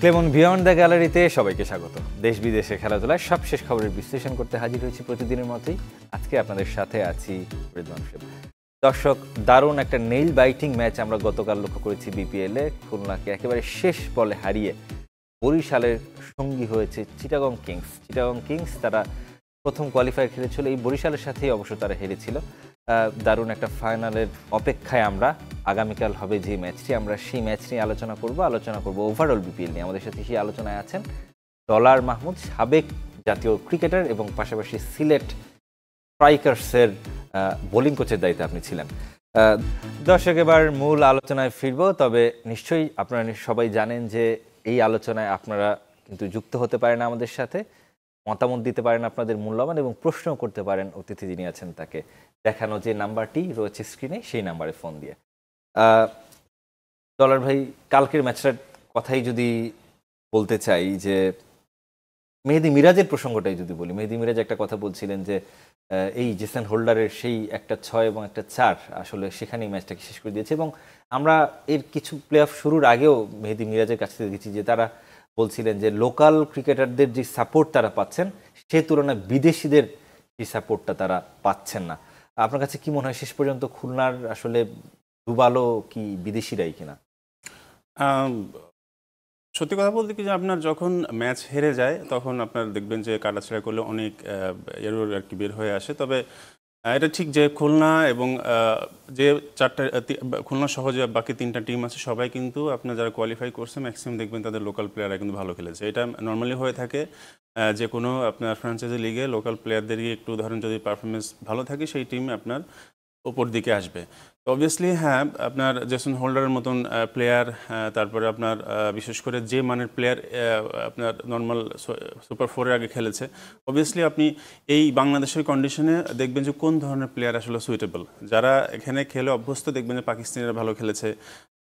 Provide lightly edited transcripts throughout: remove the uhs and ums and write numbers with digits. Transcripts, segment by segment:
Clemon beyond the গ্যালারিতে সবাইকে স্বাগত। দেশ বিদেশে খেলাধুলায় সবশেষ খবরের বিশ্লেষণ করতে হাজির হয়েছি প্রতিদিনের মতোই। আজকে আপনাদের সাথে আছি রিদওয়ান শিব। দর্শক, দারুণ একটা নেইল বাইটিং ম্যাচ আমরা গতকাল লক্ষ্য করেছি বিপিএলে। খুলনাকে একেবারে শেষ বলে হারিয়ে বরিশালের সঙ্গী হয়েছে চিটাগং কিংস। চিটাগং কিংস তারা প্রথম কোয়ালিফায়ার খেলেছিল, এই বরিশালের সাথেই অবশ্য তারা হেরেছিল। দারুণ একটা ফাইনালের অপেক্ষায় আমরা। আগামীকাল হবে যে ম্যাচটি, আমরা সেই ম্যাচ নিয়ে আলোচনা করব ওভারঅল বিপিএল নিয়ে। আমাদের সাথে সেই আলোচনায় আছেন ডলার মাহমুদ, সাবেক জাতীয় ক্রিকেটার এবং পাশাপাশি সিলেট স্ট্রাইকার্সের বোলিং কোচের দায়িত্বে আপনি ছিলেন। দর্শক, এবার মূল আলোচনায় ফিরব। তবে নিশ্চয়ই আপনারা সবাই জানেন যে এই আলোচনায় আপনারা কিন্তু যুক্ত হতে পারেন আমাদের সাথে, মতামত দিতে পারেন আপনাদের মূল্যবান, এবং প্রশ্নও করতে পারেন অতিথি যিনি আছেন তাকে। দেখানো যে নাম্বারটি রয়েছে স্ক্রিনে সেই নাম্বারে ফোন দিয়ে। ডলার ভাই, কালকের ম্যাচটার কথাই যদি বলতে চাই, যে মেহেদী মিরাজের প্রসঙ্গটাই যদি বলি, মেহেদী মিরাজ একটা কথা বলছিলেন যে এই জেসন হোল্ডারের সেই একটা 6 এবং একটা 4 আসলে সেখানেই ম্যাচটাকে শেষ করে দিয়েছে। এবং আমরা এর কিছু প্লে অফ শুরুর আগেও মেহেদী মিরাজের কাছ থেকে দেখেছি যে তারা বলছিলেন যে লোকাল ক্রিকেটারদের যে সাপোর্ট তারা পাচ্ছেন সে তুলনায় বিদেশিদের যে সাপোর্টটা তারা পাচ্ছেন না। আপনার কাছে কি মনে হয় শেষ পর্যন্ত খুলনার আসলে ডুবালো কি বিদেশিরাই কিনা? সত্যি কথা বলতে কি, যে আপনার যখন ম্যাচ হেরে যায় তখন আপনার দেখবেন যে কাটাছেঁড়া করলে অনেক এরর আর কি বের হয়ে আসে। তবে এটা ঠিক যে খুলনা এবং যে খুলনা সহ যে বাকি 3টা টিম আছে সবাই কিন্তু আপনার যারা কোয়ালিফাই করছে ম্যাক্সিমাম দেখবেন তাদের লোকাল প্লেয়াররা কিন্তু ভালো খেলেছে। এটা নর্মালি হয়ে থাকে যে কোনো আপনার ফ্র্যাঞ্চাইজি লিগে লোকাল প্লেয়ারদেরই একটু ধরেন যদি পারফরমেন্স ভালো থাকে সেই টিম আপনার ওপর দিকে আসবে। তো অবভিয়াসলি হ্যাঁ, আপনার জেসন হোল্ডারের মতন প্লেয়ার, তারপরে আপনার বিশেষ করে যে মানের প্লেয়ার আপনার নর্মাল সুপার 4-এর আগে খেলেছে, অবভিয়াসলি আপনি এই বাংলাদেশের কন্ডিশনে দেখবেন যে কোন ধরনের প্লেয়ার আসলে সুইটেবল। যারা এখানে খেলে অভ্যস্ত দেখবেন যে পাকিস্তানিরা ভালো খেলেছে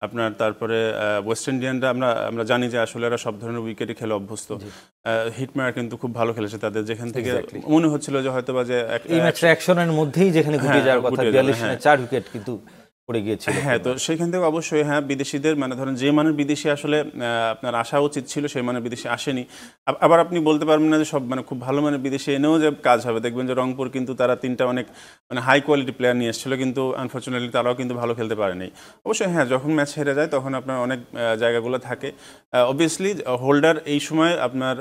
আপনার, তারপরে ওয়েস্ট ইন্ডিয়ানরা আমরা জানি যে আসলে এরা সব ধরনের উইকেটে খেলে অভ্যস্ত। হিটম্যার কিন্তু খুব ভালো খেলেছে তাদের, যেখান থেকে মনে হচ্ছিল যে হয়তো বা যে এই ম্যাচটা অ্যাকশনের মধ্যেই যেখানে গুটিয়ে যাওয়ার কথা, 42 রানে 4 উইকেট কিন্তু পড়ে গিয়েছিল। হ্যাঁ, তো সেখান থেকে অবশ্যই হ্যাঁ বিদেশিদের মানে ধরেন যে মানের বিদেশি আসলে আপনার আসা উচিত ছিল সেই মানের বিদেশি আসেনি। আবার আপনি বলতে পারবেন না যে সব মানে খুব ভালো মানের বিদেশি এনেও যে কাজ হবে। দেখবেন যে রংপুর কিন্তু তারা 3টা অনেক মানে হাই কোয়ালিটি প্লেয়ার নিয়ে এসেছিল, কিন্তু আনফর্চুনেটলি তারাও কিন্তু ভালো খেলতে পারেনি। অবশ্যই হ্যাঁ, যখন ম্যাচ হেরে যায় তখন আপনার অনেক জায়গাগুলো থাকে। অবভিয়াসলি হোল্ডার এই সময় আপনার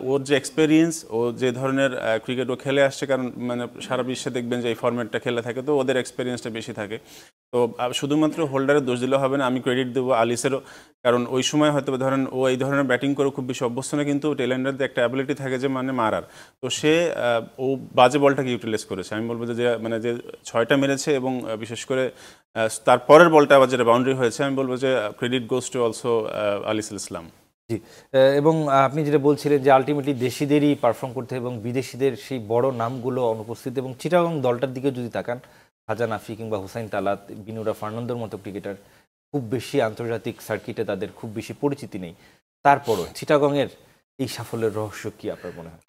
ওর যে এক্সপেরিয়েন্স, ও যে ধরনের ক্রিকেট ও খেলে আসছে, কারণ মানে সারা বিশ্বে দেখবেন যে এই ফরম্যাটটা খেলে থাকে, তো ওদের এক্সপেরিয়েন্সটা বেশি থাকে। তো শুধুমাত্র হোল্ডারের দোষ দিলে হবে না, আমি ক্রেডিট দেবো আলিসেরও, কারণ ওই সময় হয়তো ধরেন ও এই ধরনের ব্যাটিং করে খুব বেশি অভ্যস্ত না, কিন্তু টেলেন্ডারদের একটা অ্যাবিলিটি থাকে যে মানে মারার। তো সে ও বাজে বলটাকে ইউটিলাইজ করেছে। আমি বলবো যে মানে যে 6টা মেরেছে এবং বিশেষ করে তার পরের বলটা আবার যেটা বাউন্ডারি হয়েছে, আমি বলবো যে ক্রেডিট গোজ টু অলসো আলিসুল ইসলাম। জি, এবং আপনি যেটা বলছিলেন যে আলটিমেটলি দেশিদেরই পারফর্ম করতে এবং বিদেশিদের সেই বড় নামগুলো অনুপস্থিত। এবং চিটাগং দলটার দিকে যদি তাকান, হাজান আফি কিংবা হুসাইন তালাত, বিনুরা ফার্নান্দোর মতো ক্রিকেটার খুব বেশি আন্তর্জাতিক সার্কিটে তাদের খুব বেশি পরিচিতি নেই। তারপরও চিটাগংয়ের এই সাফল্যের রহস্য কি আপনার মনে হয়?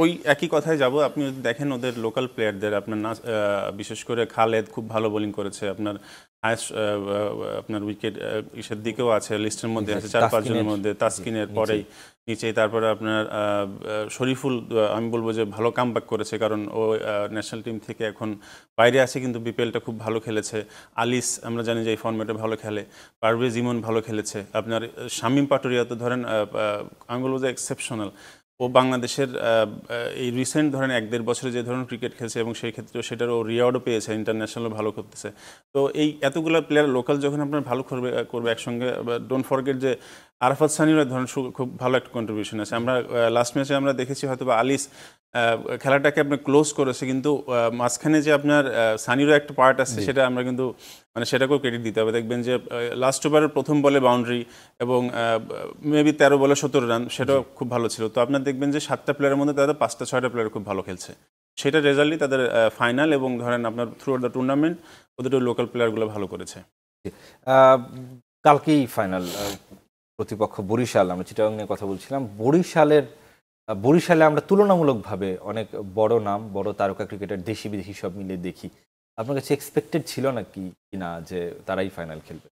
ওই একই কথায় যাব। আপনি যদি দেখেন ওদের লোকাল প্লেয়ারদের, আপনার বিশেষ করে খালেদ খুব ভালো বোলিং করেছে, আপনার হায়েস্ট আপনার উইকেট ইসের দিকেও আছে, লিস্টের মধ্যে আছে 4-5 জনের মধ্যে, তাসকিনের পরেই নিচেই। তারপরে আপনার শরীফুল আমি বলবো যে ভালো কামব্যাক করেছে, কারণ ও ন্যাশনাল টিম থেকে এখন বাইরে আছে, কিন্তু বিপিএলটা খুব ভালো খেলেছে। আলিস আমরা জানি যে এই ফর্মেটে ভালো খেলে। পারভেজ ইমন ভালো খেলেছে। আপনার শামীম পাটুরিয়া তো ধরেন আমি বলবো যে এক্সেপশনাল। ও বাংলাদেশের এই রিসেন্ট ধরেন 1-1.5 বছরে যে ধরনের ক্রিকেট খেলছে এবং সেই ক্ষেত্রে সেটার ও রিওয়ার্ডও পেয়েছে, ইন্টারন্যাশনালও ভালো করতেছে। তো এই এতগুলো প্লেয়ার লোকাল যখন আপনার ভালো করবে একসঙ্গে, ডোন্ট ফরগেট যে আরাফাত সানির ধরেন খুব ভালো একটা কন্ট্রিবিউশন আছে। আমরা লাস্ট ম্যাচে আমরা দেখেছি হয়তো বা আলিস খেলাটাকে আপনি ক্লোজ করেছে, কিন্তু মাঝখানে যে আপনার সানিরও একটা পার্ট আছে, সেটা আমরা কিন্তু মানে সেটাকেও ক্রেডিট দিতে হবে। দেখবেন যে লাস্ট ওভারের প্রথম বলে বাউন্ডারি এবং মেবি 13 বলে 17 রান, সেটাও খুব ভালো ছিল। তো আপনার দেখবেন যে 7টা প্লেয়ারের মধ্যে তাদের 5টা-6টা প্লেয়ার খুব ভালো খেলছে। সেটা রেজাল্টই তাদের ফাইনাল, এবং ধরেন আপনার থ্রু আউট দ্য টুর্নামেন্ট ওদের লোকাল প্লেয়ারগুলো ভালো করেছে। কালকেই ফাইনাল, প্রতিপক্ষ বরিশাল। আমরা চিটাগং নিয়ে কথা বলছিলাম। বরিশালে আমরা তুলনামূলকভাবে অনেক বড় নাম, বড় তারকা ক্রিকেটার দেশি বিদেশি সব মিলিয়ে দেখি। আপনার কাছে এক্সপেক্টেড ছিল না কি না যে তারাই ফাইনাল খেলবে?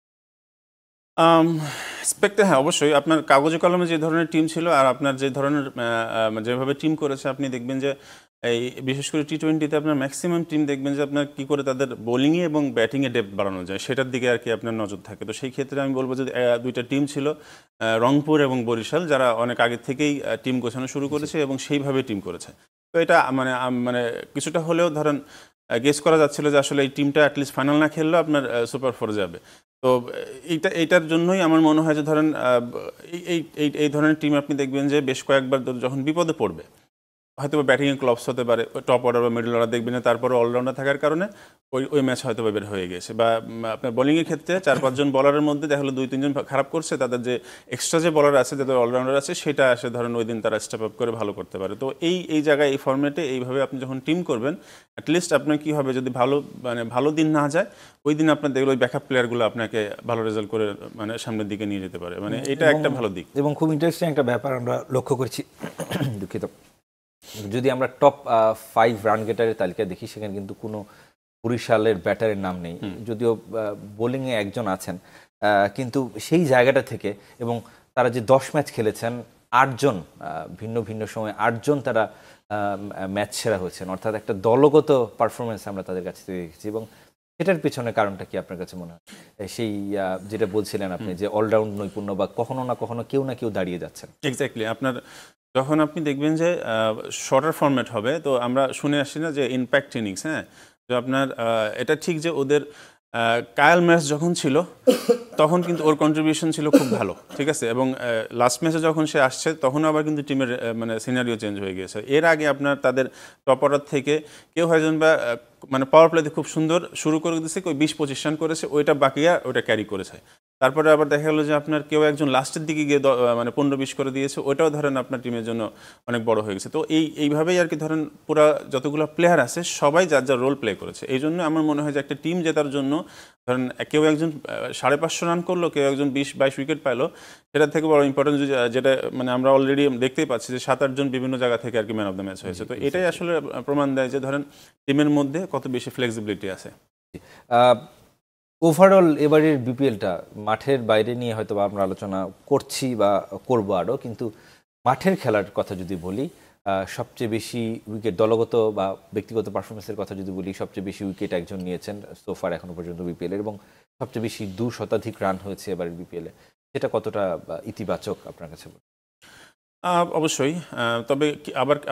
স্পেক্টে হ্যাঁ অবশ্যই আপনার কাগজে কলমে যে ধরনের টিম ছিল আর আপনার যে ধরনের যেভাবে টিম করেছে আপনি দেখবেন যে এই বিশেষ করে টি-20-তে আপনার ম্যাক্সিমাম টিম দেখবেন যে আপনার কী করে তাদের বোলিংয়ে এবং ব্যাটিংয়ে ডেপথ বাড়ানো যায় সেটার দিকে আর কি আপনার নজর থাকে। তো সেই ক্ষেত্রে আমি বলবো যে দুইটা টিম ছিল রংপুর এবং বরিশাল, যারা অনেক আগে থেকেই টিম গোছানো শুরু করেছে এবং সেইভাবে টিম করেছে। তো এটা মানে কিছুটা হলেও ধরেন গেস করা যাচ্ছিল যে আসলে এই টিমটা অ্যাটলিস্ট ফাইনাল না খেললেও আপনার সুপার ফোরে যাবে। তো এইটার জন্যই আমার মনে হয় যে ধরেন এই ধরনের টিম আপনি দেখবেন যে বেশ কয়েকবার যখন বিপদে পড়বে, হয়তো ব্যাটিংয়ে ক্লপস হতে পারে, টপ অর্ডার বা মিডল অর্ডার দেখবেন না, তারপরে অলরাউন্ডার থাকার কারণে ওই ম্যাচ হয়তো বের হয়ে গেছে। বা আপনার বোলিংয়ের ক্ষেত্রে 4-5 জন বলারের মধ্যে দেখা হলো 2-3 জন খারাপ করছে, তাদের যে এক্সট্রা যে বলার আছে, যাদের অলরাউন্ডার আছে, সেটা আসে ধরেন ওই দিন তারা স্টেপ আপ করে ভালো করতে পারে। তো এই জায়গায় এই ফর্মেটে এইভাবে আপনি যখন টিম করবেন, অ্যাটলিস্ট আপনার কী হবে, যদি ভালো দিন না যায়, ওই দিন আপনার দেখলে ওই ব্যাকআপ প্লেয়ারগুলো আপনাকে ভালো রেজাল্ট করে সামনের দিকে নিয়ে যেতে পারে। এটা একটা ভালো দিক। এবং খুব ইন্টারেস্টিং একটা ব্যাপার আমরা লক্ষ্য করেছি, দুঃখিত, যদি আমরা টপ 5 রান গেটারের তালিকা দেখি, সেখানে কিন্তু কোনো বরিশালের ব্যাটারের নাম নেই, যদিও বোলিংয়ে একজন আছেন, কিন্তু সেই জায়গাটা থেকে এবং তারা যে 10 ম্যাচ খেলেছেন, 8 জন ভিন্ন ভিন্ন সময় 8 জন তারা ম্যাচ সেরা হয়েছেন, অর্থাৎ একটা দলগত পারফরমেন্স আমরা তাদের কাছে থেকে দেখেছি। এবং সেটার পিছনে কারণটা কি আপনার কাছে মনে হয়? সেই যেটা বলছিলেন আপনি, যে অলরাউন্ড নৈপুণ্য বা কখনো না কখনো কেউ না কেউ দাঁড়িয়ে যাচ্ছেন। এক্স্যাক্টলি। আপনার যখন আপনি দেখবেন যে শর্টার ফরম্যাট হবে, তো আমরা শুনে আসছি না যে ইম্প্যাক্ট ইনিংস, হ্যাঁ, তো আপনার এটা ঠিক যে ওদের কায়াল ম্যাচ যখন ছিল তখন কিন্তু ওর কন্ট্রিবিউশন ছিল খুব ভালো, ঠিক আছে, এবং লাস্ট ম্যাচে যখন সে আসছে তখন আবার কিন্তু টিমের সিনারিও চেঞ্জ হয়ে গিয়েছে। এর আগে আপনার তাদের টপ অর্ডার থেকে কেউ হয়জন বা পাওয়ার প্লেতে খুব সুন্দর শুরু করে দিয়েছে, ওই 20-25 রান করেছে, ওইটা বাকিয়া ওইটা ক্যারি করেছে। তারপরে আবার দেখা গেলো যে আপনার কেউ একজন লাস্টের দিকে গিয়ে 15-20 করে দিয়েছে, ওইটাও ধরেন আপনার টিমের জন্য অনেক বড় হয়ে গেছে। তো এইভাবেই আর কি ধরেন পুরো যতগুলো প্লেয়ার আছে সবাই যার যার রোল প্লে করেছে। এই জন্য আমার মনে হয় যে একটা টিম জেতার জন্য ধরেন কেউ একজন 550 রান করলো, কেউ একজন 20-22 উইকেট পাইলো, সেটার থেকে বড় ইম্পর্টেন্ট যেটা আমরা অলরেডি দেখতেই পাচ্ছি যে 7-8 জন বিভিন্ন জায়গা থেকে আর কি ম্যান অফ দ্য ম্যাচ হয়েছে। তো এটাই আসলে প্রমাণ দেয় যে ধরেন টিমের মধ্যে কত বেশি ফ্লেক্সিবিলিটি আছে। ওভারঅল এবারের বিপিএলটা মাঠের বাইরে নিয়ে হয়তো আমরা আলোচনা করছি বা করবো আরও, কিন্তু মাঠের খেলার কথা যদি বলি, সবচেয়ে বেশি উইকেট দলগত বা ব্যক্তিগত পারফরমেন্সের কথা যদি বলি, সবচেয়ে বেশি উইকেট একজন নিয়েছেন সোফার এখনো পর্যন্ত বিপিএলের, এবং সবচেয়ে বেশি 2 শতাধিক রান হয়েছে এবারের বিপিএলে। সেটা কতটা ইতিবাচক আপনার কাছে? অবশ্যই, তবে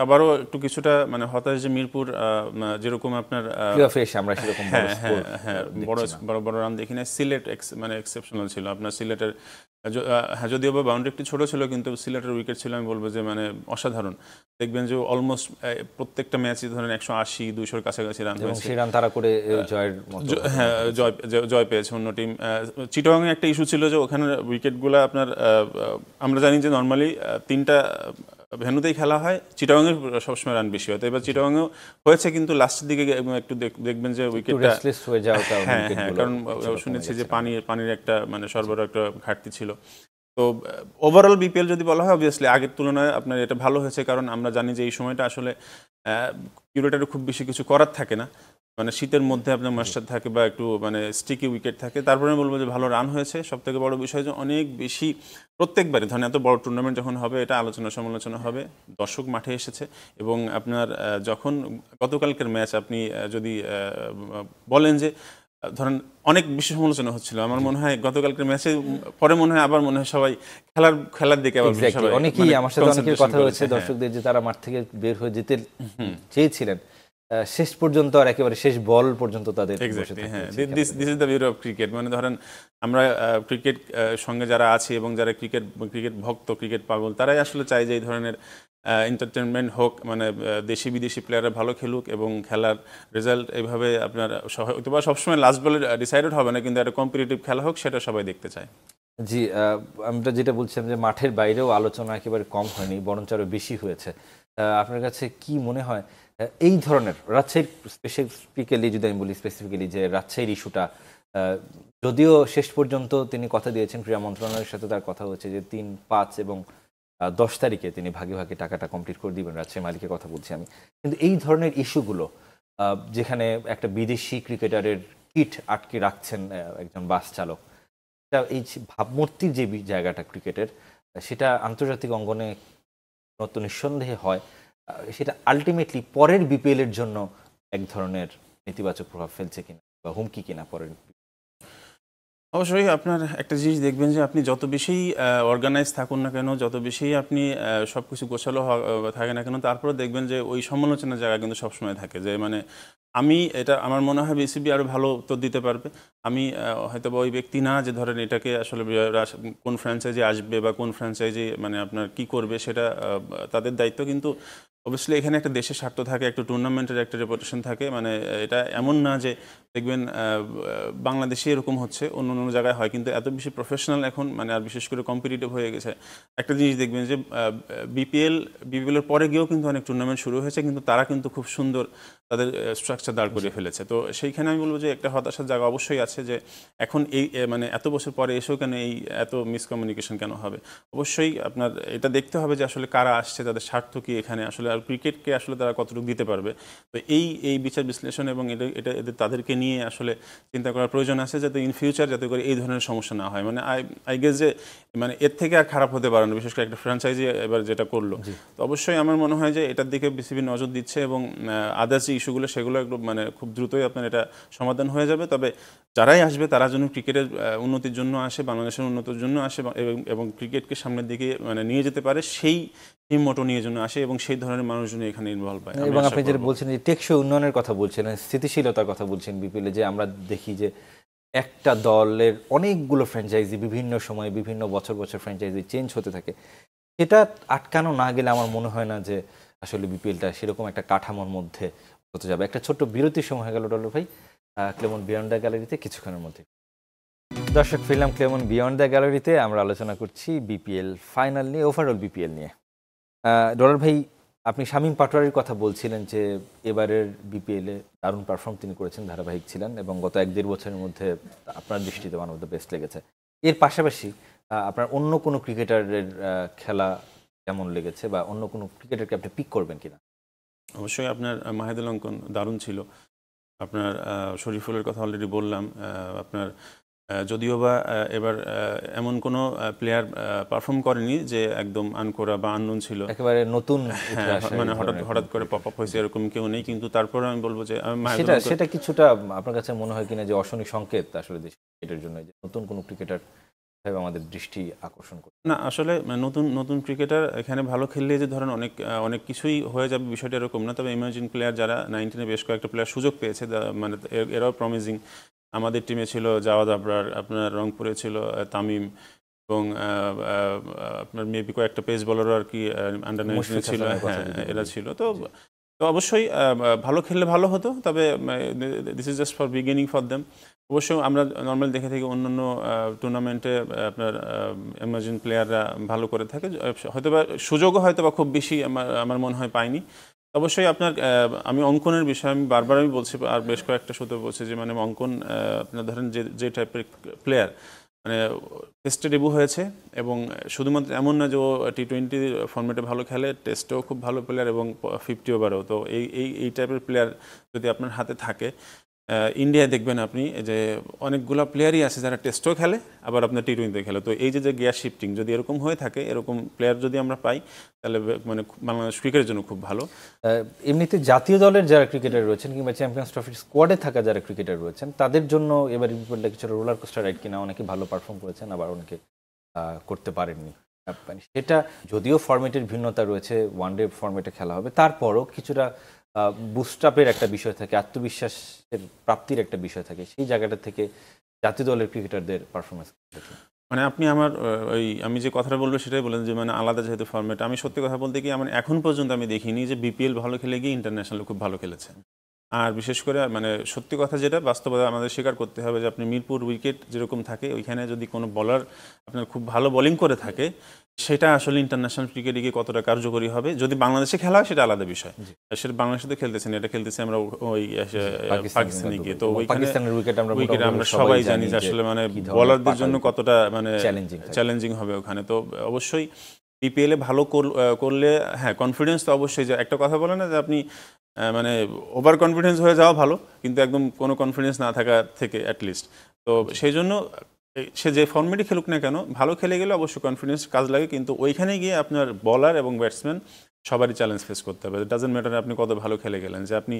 আবারও একটু কিছুটা হতাশ যে মিরপুর যেরকম আপনার আমরা সেরকম বড় বড় রান দেখি না। সিলেট এক্সেপশনাল ছিল আপনার সিলেটের, হ্যাঁ যদিও বা বাউন্ডারি একটু ছোটো ছিল, কিন্তু সিলেটের উইকেট ছিল আমি বলবো যে অসাধারণ। দেখবেন যে অলমোস্ট প্রত্যেকটা ম্যাচই ধরেন 180-200-র কাছাকাছি রান হয়েছে, সেই রান তারা করে জয়ের হ্যাঁ জয় পেয়েছে অন্য টিম। চিটাগংয়ে একটা ইস্যু ছিল যে ওখানে উইকেটগুলো আপনার আমরা জানি যে নর্মালি 3টা ভেন্যুতেই খেলা হয়, চিটাগংয়ে সবসময় রান বেশি হয়। তো এবার চিটাগংয়েও হয়েছে, কিন্তু লাস্টের দিকে একটু দেখবেন যে উইকেটটা হ্যাঁ, কারণ শুনেছি যে পানির একটা সরবরাহ একটা ঘাটতি ছিল। তো ওভারঅল বিপিএল যদি বলা হয়, অবভিয়াসলি আগের তুলনায় আপনার এটা ভালো হয়েছে, কারণ আমরা জানি যে এই সময়টা আসলে কিউরেটারের খুব বেশি কিছু করার থাকে না, শীতের মধ্যে আপনার মাস্টার থাকে বা একটু স্টিকি উইকেট থাকে। তারপরে বলবো যে ভালো রান হয়েছে। সব থেকে বড় বিষয় যে অনেক বেশি প্রত্যেকবারই ধরেন এত বড় টুর্নামেন্ট যখন হবে, এটা আলোচনা সমালোচনা হবে, দর্শক মাঠে এসেছে, এবং আপনার যখন গতকালকের ম্যাচ আপনি যদি বলেন যে ধরেন অনেক বেশি সমালোচনা হচ্ছিল, আমার মনে হয় গতকালকের ম্যাচে পরে মনে হয় আবার মনে হয় সবাই খেলার দিকে আবার অনেকেই আমার সাথে অনেকের কথা হয়েছে দর্শকদের যে তারা মাঠ থেকে বের হয়ে যেতে চেয়েছিলেন, শেষ পর্যন্ত আর একেবারে শেষ বল পর্যন্ত তাদের this is the beauty of cricket. ধরেন আমরা ক্রিকেট সঙ্গে যারা আছি এবং যারা ক্রিকেট ভক্ত, ক্রিকেট পাগল, তারাই আসলে চাই যে এই ধরনের এন্টারটেনমেন্ট হোক, দেশি বিদেশি প্লেয়াররা ভালো খেলুক এবং খেলার রেজাল্ট এইভাবে আপনার হয়তো বা সবসময় লাস্ট বলে ডিসাইডেড হবে না, কিন্তু একটা কম্পিটিটিভ খেলা হোক, সেটা সবাই দেখতে চায়। জি, আমরা যেটা বলছিলাম যে মাঠের বাইরেও আলোচনা একেবারে কম হয়নি, বরঞ্চ আরও বেশি হয়েছে। আপনার কাছে কি মনে হয় এই ধরনের রাজশাহীর স্পেসিফিক্যালি, যদি আমি বলি স্পেসিফিক্যালি, যে রাজশাহীর ইস্যুটা, যদিও শেষ পর্যন্ত তিনি কথা দিয়েছেন, ক্রীড়া মন্ত্রণালয়ের সাথে তার কথা হচ্ছে যে 3, 5 এবং 10 তারিখে তিনি ভাগে ভাগে টাকাটা কমপ্লিট করে দিবেন, রাজশাহী মালিকের কথা বলছি আমি। কিন্তু এই ধরনের ইস্যুগুলো, যেখানে একটা বিদেশি ক্রিকেটারের কিট আটকে রাখছেন একজন বাস চালক, একটা এই যে ভাবমূর্তির যে জায়গাটা ক্রিকেটের, সেটা আন্তর্জাতিক অঙ্গনে নতুন নিঃসন্দেহে হয়। সেটা আলটিমেটলি পরের বিপিএল এর জন্য এক ধরনের নেতিবাচক প্রভাব ফেলছে কিনা বা হুমকি কিনা পরের। অবশ্যই আপনার একটা জিনিস দেখবেন যে আপনি যত বেশি অর্গানাইজ থাকুন না কেন, যত বেশি আপনি সব কিছু গোছালো থাকে না কেন, তারপরে দেখবেন যে ওই সমালোচনার জায়গা কিন্তু সবসময় থাকে। যে মানে এটা আমার মনে হয় বিসিবি আরও ভালো উত্তর দিতে পারবে। আমি হয়তো বা ওই ব্যক্তি না যে ধরেন এটাকে আসলে কোন ফ্র্যাঞ্চাইজি আসবে বা কোন ফ্র্যাঞ্চাইজি মানে আপনার কি করবে সেটা তাদের দায়িত্ব। কিন্তু অবভিয়াসলি এখানে একটা দেশের স্বার্থ থাকে, একটা টুর্নামেন্টের একটা রেপুটেশন থাকে। মানে এটা এমন না যে দেখবেন বাংলাদেশে এরকম হচ্ছে, অন্য অন্য জায়গায় হয়, কিন্তু এত বেশি প্রফেশনাল এখন মানে আর বিশেষ করে কম্পিটিটিভ হয়ে গেছে। একটা জিনিস দেখবেন যে বিপিএলের পরে গিয়েও কিন্তু অনেক টুর্নামেন্ট শুরু হয়েছে, কিন্তু তারা কিন্তু খুব সুন্দর তাদের স্ট্রাকচার দাঁড় করিয়ে ফেলেছে। তো সেইখানে আমি বলবো যে একটা হতাশার জায়গা অবশ্যই আছে যে এখন এই মানে এত বছর পরে এসেও কেন এত মিসকমিউনিকেশন কেন হবে। অবশ্যই আপনার এটা দেখতে হবে যে আসলে কারা আসছে, তাদের স্বার্থ কি এখানে আসলে, আর ক্রিকেটকে আসলে তারা কতটুকু দিতে পারবে। তো এই বিচার বিশ্লেষণ এবং এটা তাদেরকে নিয়ে আসলে চিন্তা করার প্রয়োজন আছে, যাতে ইন ফিউচার যাতে করে এই ধরনের সমস্যা না হয়। মানে আই গেস যে মানে এর থেকে আর খারাপ হতে পারে না, বিশেষ করে একটা ফ্র্যাঞ্চাইজি এবার যেটা করলো। তো অবশ্যই আমার মনে হয় যে এটার দিকে বিসিবি নজর দিচ্ছে এবং আদার্স যে ইস্যুগুলো সেগুলো একটু মানে খুব দ্রুতই আপনার এটা সমাধান হয়ে যাবে। তবে যারাই আসবে তারা যেন ক্রিকেটের উন্নতির জন্য আসে, বাংলাদেশের উন্নতির জন্য আসে এবং ক্রিকেটকে সামনের দিকে মানে নিয়ে যেতে পারে, সেই মোটো নিয়ে জন্য আসে এবং সেই ধরনের মানুষজন এখানে ইনভলভ হয়। এবং আপনি যেটা বলছেন যে টেকসই উন্নয়নের কথা বলছেন, স্থিতিশীলতার কথা বলছেন বিপিএলে, যে আমরা দেখি যে একটা দলের অনেকগুলো ফ্র্যাঞ্চাইজি বিভিন্ন সময়ে বিভিন্ন বছর বছর ফ্র্যাঞ্চাইজি চেঞ্জ হতে থাকে। সেটা আটকানো না গেলে আমার মনে হয় না যে আসলে বিপিএলটা সেরকম একটা কাঠামোর মধ্যে হতে যাবে। একটা ছোট্ট বিরতির সময় হয়ে গেল ডলার ভাই। ক্লেমন বিয়ন্ড দ্য গ্যালারিতে কিছুক্ষণের মধ্যে। দর্শক, ফিরলাম ক্লেমন বিয়ন্ড দ্য গ্যালারিতে। আমরা আলোচনা করছি বিপিএল ফাইনাল নিয়ে, ওভারঅল বিপিএল নিয়ে। ডলার ভাই, আপনি শামীম পাটোয়ারির কথা বলছিলেন যে এবারের বিপিএলে দারুণ পারফর্ম তিনি করেছেন, ধারাবাহিক ছিলেন এবং গত 1-1.5 বছরের মধ্যে আপনার দৃষ্টিতে ওয়ান অফ দ্য বেস্ট লেগেছে। এর পাশাপাশি আপনার অন্য কোনো ক্রিকেটারের খেলা কেমন লেগেছে বা অন্য কোনো ক্রিকেটারকে আপনি পিক করবেন কিনা? অবশ্যই আপনার মাহিদুল অঙ্কন দারুণ ছিল। আপনার শরীফুলের কথা অলরেডি বললাম। আপনার যদিও বা এবার এমন কোনো প্লেয়ার পারফর্ম করেনি যে একদম আনকোরা বা আননোন ছিল, একেবারে নতুন, মানে হঠাৎ করে পপ আপ হয়েছে এরকম কেউ নেই। কিন্তু তারপরে আমি বলবো যে সেটা কিছুটা আপনার কাছে মনে হয় কিনা যে অশনি সংকেত আসলে দেশের ক্রিকেটের জন্য, যে নতুন কোনো ক্রিকেটার আমাদের দৃষ্টি আকর্ষণ করে? না, আসলে নতুন ক্রিকেটার এখানে ভালো খেললে যে ধরেন অনেক কিছুই হয়ে যাবে বিষয়টা এরকম না। তবে ইমার্জিং প্লেয়ার যারা 19-এ বেশ কয়েকটা প্লেয়ার সুযোগ পেয়েছে, মানে এরাও প্রমিজিং। আমাদের টিমে ছিল জাওয়াদ আবরার, আপনার রংপুরে ছিল তামিম, এবং আপনার মেবি কয়েকটা পেস বলারও আর কি আন্ডার 19 ছিল। হ্যাঁ, এরা ছিল। তো অবশ্যই ভালো খেললে ভালো হতো। তবে this is just for beginning for them. অবশ্যই আমরা নর্মালি দেখে থাকি অন্যান্য টুর্নামেন্টে আপনার এমার্জিং প্লেয়াররা ভালো করে থাকে, হয়তোবা সুযোগও হয়তোবা খুব বেশি আমার মনে হয় পায়নি। অবশ্যই আপনার আমি অঙ্কনের বিষয়ে আমি বারবার বলছি, আর বেশ কয়েকটা শোতে বলছি যে মানে অঙ্কন আপনার ধরেন যে টাইপের প্লেয়ার, মানে টেস্টে ডেবু হয়েছে এবং শুধুমাত্র এমন না যে ও টি20 ফর্মেটে ভালো খেলে, টেস্টেও খুব ভালো প্লেয়ার এবং 50 ওভারেও। তো এই টাইপের প্লেয়ার যদি আপনার হাতে থাকে, ইন্ডিয়ায় দেখবেন আপনি যে অনেকগুলো প্লেয়ারই আছে যারা টেস্টও খেলে আবার আপনার টি20 খেলে। তো এই যে গিয়ার শিফটিং যদি এরকম হয়ে থাকে, এরকম প্লেয়ার যদি আমরা পাই, তাহলে মানে বাংলাদেশ ক্রিকেটের জন্য খুব ভালো। এমনিতে জাতীয় দলের যারা ক্রিকেটার রয়েছেন কিংবা চ্যাম্পিয়ন্স ট্রফির স্কোয়াডে থাকা যারা ক্রিকেটার রয়েছেন, তাদের জন্য এবার বিপিএলটা কিছুটা রোলার কোস্টার রাইড কিনা। অনেকে ভালো পারফর্ম করেছেন, আবার অনেকে করতে পারেননি। সেটা যদিও ফরম্যাটের ভিন্নতা রয়েছে, ওয়ানডে ফরম্যাটে খেলা হবে, তারপরও কিছুটা বুস্টআপের একটা বিষয় থাকে, আত্মবিশ্বাসের প্রাপ্তির একটা বিষয় থাকে। সেই জায়গাটা থেকে জাতীয় দলের ক্রিকেটারদের পারফরমেন্স, মানে আপনি আমার আমি যে কথাটা বলবো সেটাই বলেন যে মানে আলাদা যেহেতু ফরম্যাট। আমি সত্যি কথা বলতে কি, আমার এখন পর্যন্ত আমি দেখিনি যে বিপিএল ভালো খেলে গিয়ে ইন্টারন্যাশনাল খুব ভালো খেলেছে। আর বিশেষ করে মানে সত্যি কথা যেটা বাস্তবতা আমাদের স্বীকার করতে হবে যে আপনি মিরপুর উইকেট যেরকম থাকে, ওইখানে যদি কোনো বলার আপনার খুব ভালো বোলিং করে থাকে, সেটা আসলে ইন্টারন্যাশনাল ক্রিকেটে গিয়ে কতটা কার্যকরী হবে। যদি বাংলাদেশে খেলা হয় সেটা আলাদা বিষয়, সেটা বাংলাদেশে তো খেলতেছেন, এটা খেলতেছি আমরা ওই পাকিস্তানে গিয়ে। তো ওইখানে উইকেট আমরা সবাই জানি যে আসলে মানে বলারদের জন্য কতটা মানে চ্যালেঞ্জিং হবে ওখানে। তো অবশ্যই বিপিএলে ভালো করলে হ্যাঁ, কনফিডেন্স তো অবশ্যই। যে একটা কথা বলে না যে আপনি মানে ওভার কনফিডেন্স হয়ে যাওয়া ভালো, কিন্তু একদম কোনো কনফিডেন্স না থাকা থেকে অ্যাটলিস্ট। তো সেই জন্য সে যে ফর্মেটই খেলুক না কেন, ভালো খেলে গেলে অবশ্যই কনফিডেন্স কাজ লাগে, কিন্তু ওইখানে গিয়ে আপনার বলার এবং ব্যাটসম্যান সবারই চ্যালেঞ্জ ফেস করতে হবে। ডাজেন্ট ম্যাটার আপনি কত ভালো খেলে গেলেন, যে আপনি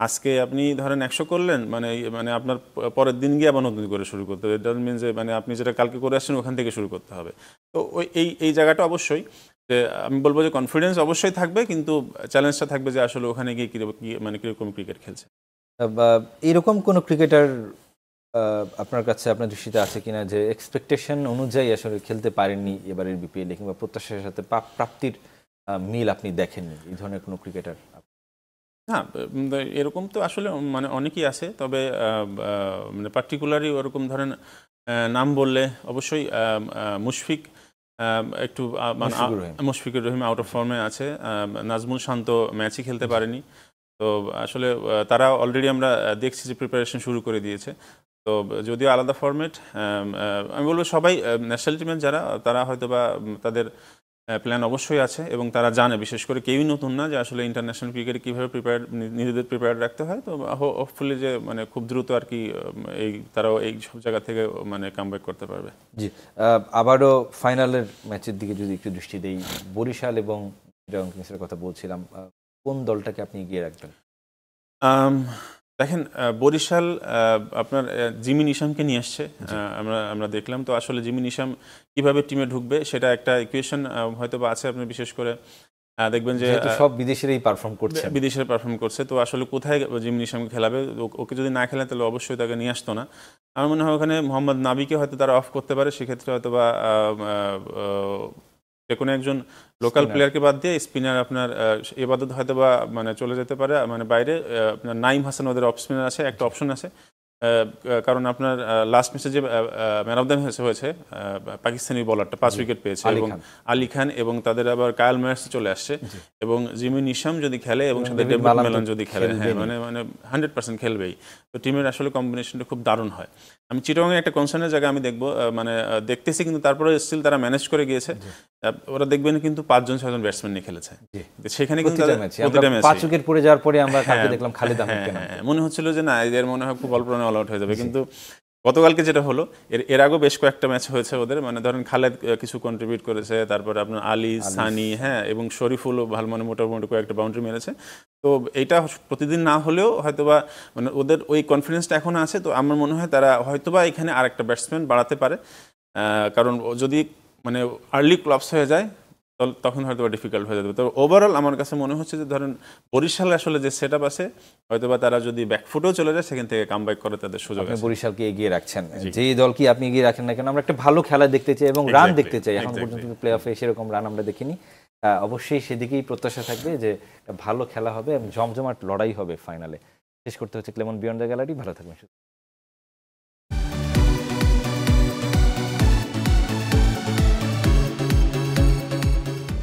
আজকে আপনি ধরেন 100 করলেন, মানে মানে আপনার পরের দিন গিয়ে আবার নতুন করে শুরু করতে হবে। ইট ডাজন্ট মিন যে মানে আপনি যেটা কালকে করে আসছেন ওখান থেকে শুরু করতে হবে। তো ওই এই জায়গাটা অবশ্যই, যে আমি বলবো যে কনফিডেন্স অবশ্যই থাকবে, কিন্তু চ্যালেঞ্জটা থাকবে যে আসলে ওখানে গিয়ে মানে কীরকম ক্রিকেট খেলছে। বা এরকম কোনো ক্রিকেটার আপনার কাছে আপনার দৃষ্টিতে আছে কিনা যে এক্সপেকটেশন অনুযায়ী আসলে খেলতে পারেননি এবারের বিপিএলে, কিংবা প্রত্যাশার সাথে প্রাপ্তির মিল আপনি দেখেননি, এই ধরনের কোনো ক্রিকেটার? হ্যাঁ, এরকম তো আসলে মানে অনেকেই আছে, তবে মানে পার্টিকুলারলি ওরকম ধরেন নাম বললে অবশ্যই মুশফিক, একটু মানে মুশফিকুর রহিম আউট অফ ফর্মে আছে। নাজমুল শান্ত ম্যাচই খেলতে পারেনি। তো আসলে তারা অলরেডি আমরা দেখছি যে প্রিপারেশন শুরু করে দিয়েছে। তো যদিও আলাদা ফরম্যাট, আমি বলবো সবাই ন্যাশনাল টিমের যারা, তারা হয়তো বা তাদের প্ল্যান অবশ্যই আছে এবং তারা জানে, বিশেষ করে কেউই নতুন না, যে আসলে ইন্টারন্যাশনাল ক্রিকেটে কীভাবে নিজেদের প্রিপেয়ার রাখতে হয়। তো হোপফুলি যে মানে খুব দ্রুত আর কি তারাও এই সব জায়গা থেকে মানে কামব্যাক করতে পারবে। জি, আবারও ফাইনালের ম্যাচের দিকে যদি একটু দৃষ্টি দেই, বরিশাল এবং চিটাগং কিংসের কথা বলছিলাম, কোন দলটাকে আপনি এগিয়ে রাখবেন? দেখেন, বরিশাল আপনার জিমি নিশামকে নিয়ে আসছে, আমরা দেখলাম। তো আসলে জিমি নিশাম কিভাবে টিমে ঢুকবে সেটা একটা ইকুয়েশন হয়তো বা আছে। আপনি বিশেষ করে দেখবেন যে সব বিদেশিরাই পারফর্ম করছে, বিদেশিরা পারফর্ম করছে। তো আসলে কোথায় জিমি নিশামকে খেলাবে? ওকে যদি না খেলে তাহলে অবশ্যই তাকে নিয়ে আসতো না। আমার মনে হয় ওখানে মোহাম্মদ নাবিকে হয়তো তারা অফ করতে পারে। সেক্ষেত্রে হয়তো বা যে কোনো একজন লোকাল প্লেয়ারকে বাদ দিয়ে স্পিনার আপনার এবাদত হয়তো বা মানে চলে যেতে পারে মানে বাইরে। আপনার নাইম হাসান ওদের অফ স্পিনার আছে, একটা অপশন আছে। কারণ আপনার লাস্ট ম্যাচে যে ম্যান অফ দ্য ম্যাচ হয়েছে পাকিস্তানি বলারটা 5 উইকেট পেয়েছে, এবং আলী খান, এবং তাদের আবার কায়াল মায়ার্স চলে আসছে, এবং জিমি নিশাম যদি খেলে এবং সাথে ডেভিড মেলন যদি খেলে, হ্যাঁ মানে 100% খেলবেই। তো টিমের আসলে কম্বিনেশনটা খুব দারুণ হয়। আমি চিটাগংয়ের একটা কনসার্নের জায়গা আমি দেখবো, মানে দেখতেছি, কিন্তু তারপরে স্টিল তারা ম্যানেজ করে গিয়েছে। ওরা দেখবেন কিন্তু 5-6জন ব্যাটসম্যান নিয়ে খেলেছে সেখানে, কিন্তু প্রতিটা ম্যাচে 5 উইকেট পড়ে যাওয়ার পরে আমরা কালকে দেখলাম খালিদ আহমেদকে মনে হচ্ছিল যে না, এদের মনে হয় খুব অল্প রানে অল আউট হয়ে যাবে। কিন্তু গতকালকে যেটা হলো, এর আগেও বেশ কয়েকটা ম্যাচ হয়েছে ওদের, মানে ধরেন খালেদ কিছু কন্ট্রিবিউট করেছে, তারপরে আপনার আলী, সানি, হ্যাঁ, এবং শরীফুলও ভালো মানে মোটামুটি কয়েকটা বাউন্ডারি মেরেছে। তো এইটা প্রতিদিন না হলেও হয়তোবা মানে ওদের ওই কনফিডেন্সটা এখন আছে। তো আমার মনে হয় তারা হয়তোবা এখানে আরেকটা ব্যাটসম্যান বাড়াতে পারে, কারণ যদি মানে আর্লি ক্লাবস হয়ে যায় তখন হয়তো ডিফিকাল্ট হয়ে যাবে। তো ওভারঅল আমার কাছে মনে হচ্ছে যে ধরেন বরিশালে আসলে যে সেট আপ আছে, হয়তোবা তারা যদি ব্যাকফুটেও চলে যায় সেখান থেকে কামব্যাক করে তাদের সুযোগ আছে। বরিশালকে এগিয়ে রাখছেন, যেই দলকে আপনি এগিয়ে রাখেন না কেন, আমরা একটা ভালো খেলা দেখতে চাই এবং রান দেখতে চাই। এখন পর্যন্ত প্লে অফে সেরকম রান আমরা দেখিনি। অবশ্যই সেদিকেই প্রত্যাশা থাকবে যে ভালো খেলা হবে এবং জমজমাট লড়াই হবে ফাইনালে। শেষ করতে হচ্ছে ক্লেমন বিয়ন্ড দ্য গ্যালারি। ভালো থাকবেন।